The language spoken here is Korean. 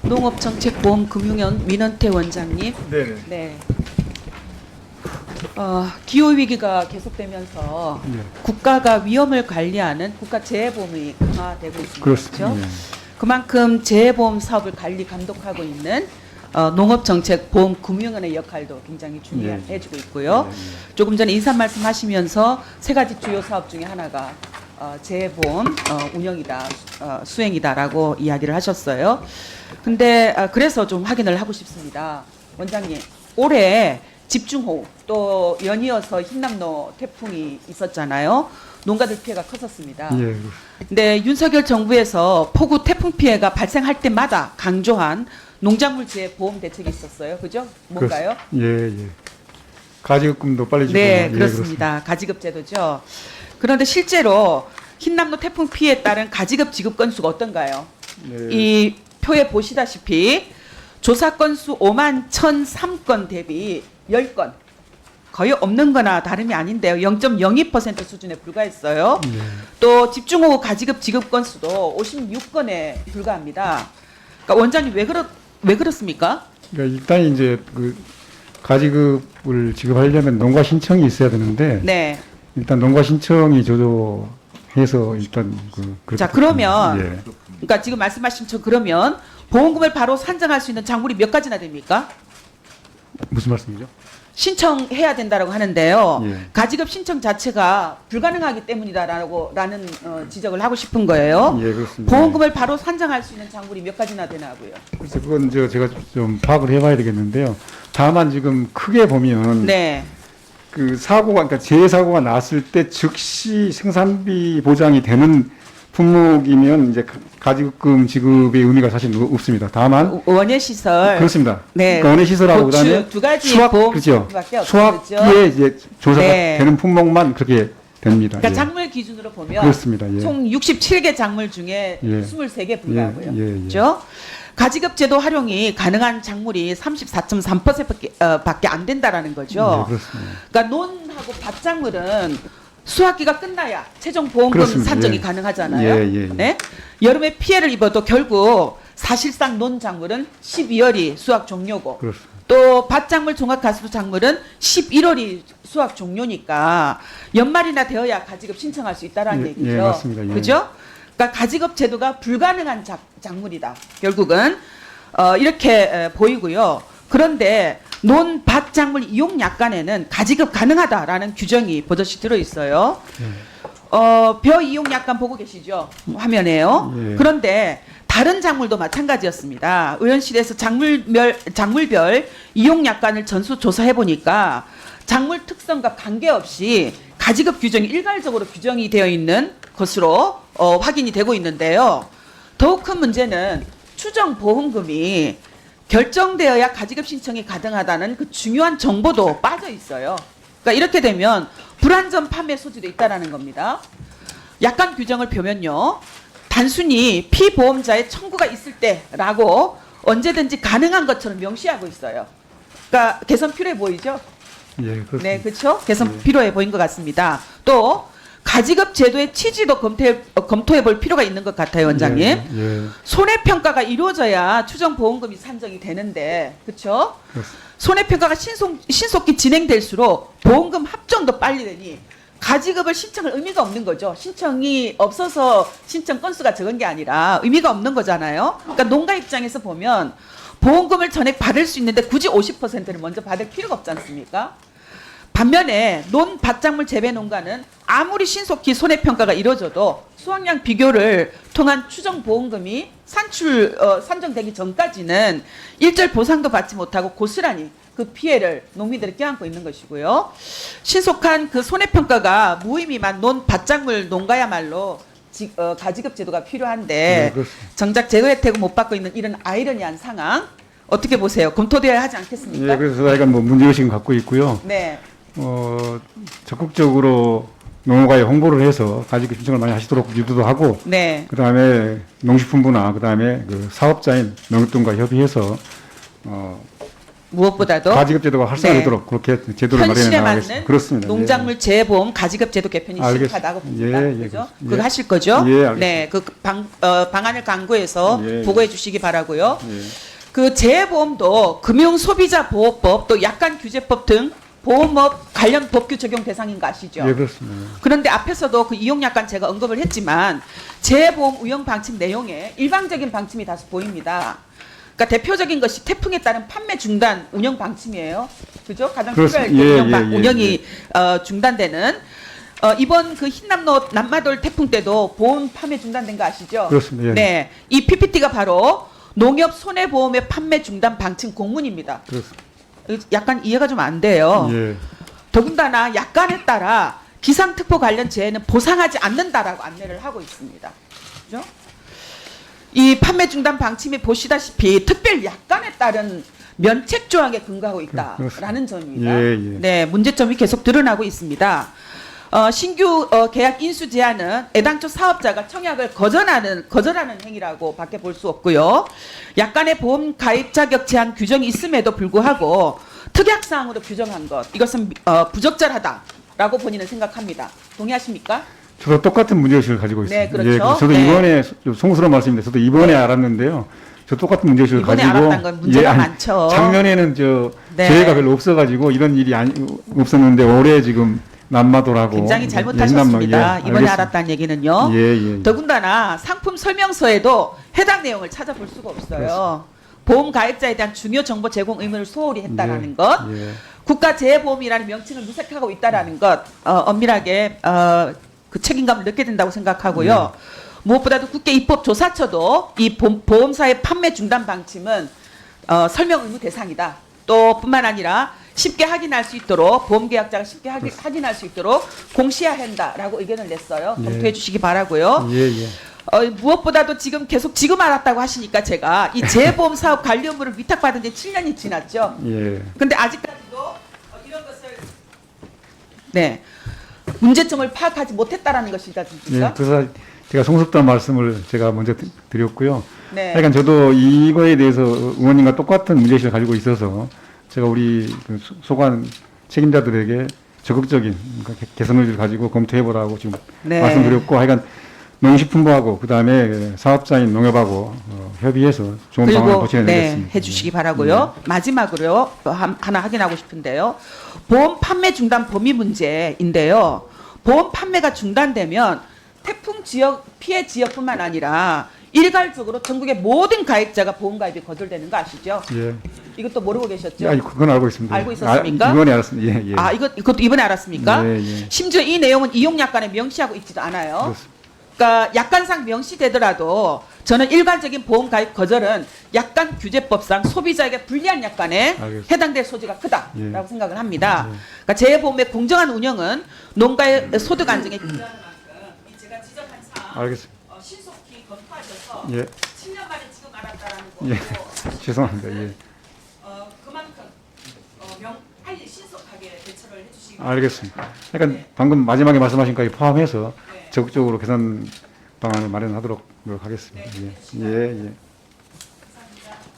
농업정책보험금융원 민원태 원장님. 네네. 네. 기후위기가 계속되면서 네. 국가가 위험을 관리하는 국가재해보험이 강화되고 있습니다. 그렇습니다. 그렇죠? 네. 그만큼 재해보험 사업을 관리 감독하고 있는 농업정책보험금융원의 역할도 굉장히 중요해지고 있고요. 네, 네. 조금 전에 인사 말씀하시면서 세 가지 주요 사업 중에 하나가 재해보험 운영이다, 수행이다라고 이야기를 하셨어요. 근데 그래서 좀 확인을 하고 싶습니다. 원장님, 올해 집중호우 또 연이어서 흰남노 태풍이 있었잖아요. 농가들 피해가 컸었습니다. 예. 근데 윤석열 정부에서 폭우 태풍 피해가 발생할 때마다 강조한 농작물 재해 보험 대책이 있었어요. 그죠? 뭔가요? 예, 예. 가지급금도 빨리 주고. 네, 예, 그렇습니다. 가지급 제도죠. 그런데 실제로 흰남노 태풍 피해에 따른 가지급 지급 건수가 어떤가요? 네. 이 표에 보시다시피 조사 건수 5만 1,003건 대비 10건. 거의 없는 거나 다름이 아닌데요. 0.02% 수준에 불과했어요. 예. 또 집중호우 가지급 지급 건수도 56건에 불과합니다. 그러니까 원장님 왜 그렇습니까? 그러니까 일단 이제 그 가지급을 지급하려면 농가 신청이 있어야 되는데 네. 일단 농가 신청이 저조해서 일단 자, 그러면 예. 그러니까 지금 말씀하신 저 그러면 보험금을 바로 산정할 수 있는 작물이 몇 가지나 됩니까? 무슨 말씀이죠? 신청해야 된다라고 하는데요. 예. 가지급 신청 자체가 불가능하기 때문이다라는 지적을 하고 싶은 거예요. 예, 그렇습니다. 보험금을 바로 산정할 수 있는 작물이 몇 가지나 되나고요. 그래서 그건 제가 좀 파악을 해봐야 되겠는데요. 다만 지금 크게 보면 네. 그 사고가 그러니까 재해사고가 났을 때 즉시 생산비 보장이 되는 품목이면 이제 가지급금 지급의 의미가 사실 없습니다. 다만 원예 시설. 그렇습니다. 네. 그러니까 원예 시설하고 고추 그다음에 두 가지 수확 그렇죠. 보험밖에 없죠. 수확기에 이제 조사가 네. 되는 품목만 그렇게 됩니다. 그러니까 예. 작물 기준으로 보면 그렇습니다. 예. 총 67개 작물 중에 예. 23개 불과하고요. 예, 예, 예. 그렇죠? 가지급 제도 활용이 가능한 작물이 34.3%밖에 안 된다라는 거죠. 네, 그렇습니다. 그러니까 논하고 밭작물은 수확기가 끝나야 최종 보험금 그렇습니다. 산정이 예. 가능하잖아요. 예, 예, 예. 네? 여름에 피해를 입어도 결국 사실상 논작물은 12월이 수확 종료고 그렇습니다. 또 밭작물 종합가수 작물은 11월이 수확 종료니까 연말이나 되어야 가지급 신청할 수 있다라는 예, 얘기죠. 예, 맞습니다. 예. 그죠? 그러니까 가지급 제도가 불가능한 작물이다. 결국은 이렇게 보이고요. 그런데 논 밭작물 이용 약관에는 가지급 가능하다라는 규정이 버젓이 들어 있어요. 벼 이용 약관 보고 계시죠? 화면에요. 예. 그런데 다른 작물도 마찬가지였습니다. 의원실에서 작물별 이용 약관을 전수 조사해 보니까 작물 특성과 관계없이 가지급 규정이 일괄적으로 규정이 되어 있는 것으로 확인이 되고 있는데요. 더욱 큰 문제는 추정 보험금이 결정되어야 가지급 신청이 가능하다는 그 중요한 정보도 빠져 있어요. 그러니까 이렇게 되면 불안전 판매 소지도 있다라는 겁니다. 약관 규정을 보면요. 단순히 피보험자의 청구가 있을 때라고 언제든지 가능한 것처럼 명시하고 있어요. 그러니까 개선 필요해 보이죠? 예, 그렇습니다. 네, 그렇죠? 개선 예. 필요해 보인 것 같습니다. 또 가지급 제도의 취지도 검토해 볼 필요가 있는 것 같아요, 원장님. 예, 예. 손해평가가 이루어져야 추정 보험금이 산정이 되는데, 그렇죠? 그렇습니다. 손해평가가 신속히 진행될수록 보험금 합정도 빨리 되니 가지급을 신청할 의미가 없는 거죠. 신청이 없어서 신청 건수가 적은 게 아니라 의미가 없는 거잖아요. 그러니까 농가 입장에서 보면 보험금을 전액 받을 수 있는데 굳이 50%를 먼저 받을 필요가 없지 않습니까? 반면에 논 밭작물 재배 농가는 아무리 신속히 손해평가가 이루어져도 수확량 비교를 통한 추정 보험금이 산정되기 전까지는 일절 보상도 받지 못하고 고스란히 그 피해를 농민들이 껴안고 있는 것이고요. 신속한 그 손해평가가 무의미만 논 밭작물 농가야말로 가지급 제도가 필요한데 네, 그렇습니다. 정작 제거 혜택을 못 받고 있는 이런 아이러니한 상황 어떻게 보세요? 검토되어야 하지 않겠습니까? 예, 그래서 저희가 뭐 문제의식은 갖고 있고요. 네. 적극적으로 농가에 홍보를 해서 가지급 신청을 많이 하시도록 유도도 하고, 네. 그다음에 농식품부나 그다음에 그 사업자인 농협동과 협의해서 무엇보다도 가지급 제도가 활성화되도록 그렇게 제도를 마련해 현실에 나가겠습니다. 맞는 그렇습니다. 농작물 재보험 가지급 제도 개편이 알겠습니다. 시급하다고 봅니다. 예, 예, 그죠? 예. 그거 하실 거죠? 예, 알겠습니다. 네, 그 방안을 강구해서 예, 예. 보고해 주시기 바라고요. 예. 그 재보험도 금융소비자보호법 또 약관규제법 등 보험업 관련 법규 적용 대상인 거 아시죠? 예, 그렇습니다. 그런데 앞에서도 그 이용약관 제가 언급을 했지만 재보험 운영 방침 내용에 일방적인 방침이 다소 보입니다. 그러니까 대표적인 것이 태풍에 따른 판매 중단 운영 방침이에요. 그죠? 가장 필요할 때 그렇습니다. 운영이 중단되는 이번 그 흰남노 남마돌 태풍 때도 보험 판매 중단된 거 아시죠? 그렇습니다. 예. 네, 이 PPT가 바로 농협 손해보험의 판매 중단 방침 공문입니다. 그렇습니다. 약간 이해가 좀 안 돼요. 예. 더군다나 약관에 따라 기상특보 관련 재해는 보상하지 않는다라고 안내를 하고 있습니다. 그죠? 이 판매 중단 방침이 보시다시피 특별 약관에 따른 면책 조항에 근거하고 있다라는 점입니다. 예, 예. 네, 문제점이 계속 드러나고 있습니다. 신규 계약 인수 제한은 애당초 사업자가 청약을 거절하는 행위라고 밖에 볼 수 없고요. 약간의 보험 가입 자격 제한 규정이 있음에도 불구하고 특약 사항으로 규정한 것 이것은 부적절하다라고 본인은 생각합니다. 동의하십니까? 저도 똑같은 문제의식을 가지고 있습니다. 네, 그렇죠. 예, 저도 네. 이번에 좀 송구스러운 말씀인데 저도 이번에 알았는데요. 저 똑같은 문제의식을 이번에 가지고 알았다는 건 문제가 아니, 많죠. 작년에는 네. 재해가 별로 없어가지고 이런 일이 없었는데 올해 지금 남마돌하고 굉장히 예, 잘못하셨습니다. 예, 이번에 알겠습니다. 알았다는 얘기는요. 예. 더군다나 상품 설명서에도 해당 내용을 찾아볼 수가 없어요. 보험 가입자에 대한 중요 정보 제공 의무를 소홀히 했다라는 것, 예. 국가재해보험이라는 명칭을 무색하고 있다라는 것, 엄밀하게 그 책임감을 느끼게 된다고 생각하고요. 무엇보다도 국회 입법조사처도 이 보험사의 판매 중단 방침은 설명 의무 대상이다. 또 뿐만 아니라 쉽게 확인할 수 있도록 보험계약자가 쉽게 확인할 수 있도록 공시화한다라고 의견을 냈어요. 예. 검토해 주시기 바라고요. 예. 무엇보다도 지금 알았다고 하시니까 제가 이 재보험 사업 관리 업무를 위탁받은 지 7년이 지났죠. 예. 근데 아직까지도 이런 것을 네 문제점을 파악하지 못했다라는 것이지 않습니까? 예. 그래서 제가 송습단 말씀을 제가 먼저 드렸고요. 네. 하여간 저도 이거에 대해서 의원님과 똑같은 문제의식을 가지고 있어서 제가 우리 그 소관 책임자들에게 적극적인 개선 의지를 가지고 검토해보라고 지금 네. 말씀드렸고 하여간 농식품부하고 그다음에 사업자인 농협하고 협의해서 좋은 방안을 그리고 도출해내겠습니다. 해주시기 바라고요. 마지막으로 하나 확인하고 싶은데요. 보험 판매 중단 범위 문제인데요. 보험 판매가 중단되면 태풍 지역 피해 지역뿐만 아니라 일괄적으로 전국의 모든 가입자가 보험 가입이 거절되는 거 아시죠? 예. 이것도 모르고 계셨죠? 야, 그건 알고 있습니다. 알고 있었습니까? 이번에 알았습니다. 예. 이것도 이번에 알았습니까? 예. 심지어 이 내용은 이용 약관에 명시하고 있지도 않아요. 그렇습니다. 그러니까 약관상 명시되더라도 저는 일괄적인 보험 가입 거절은 약관 규제법상 소비자에게 불리한 약관에 알겠습니다. 해당될 소지가 크다라고 예. 생각을 합니다. 그러니까 재보험의 공정한 운영은 농가의 소득 안정에 기여하는 만큼 제가 지적한 사항 알겠습니다. 신속히 검토하셔서 예. 7년 만에 지금 알았다라는 것도 예. 죄송합니다. 예. 그만큼 빨리 신속하게 대처를 해주시기 알겠습니다. 그러니까 네. 방금 마지막에 말씀하신 것까지 포함해서 네. 적극적으로 개선 방안을 마련하도록 노력하겠습니다. 네, 예.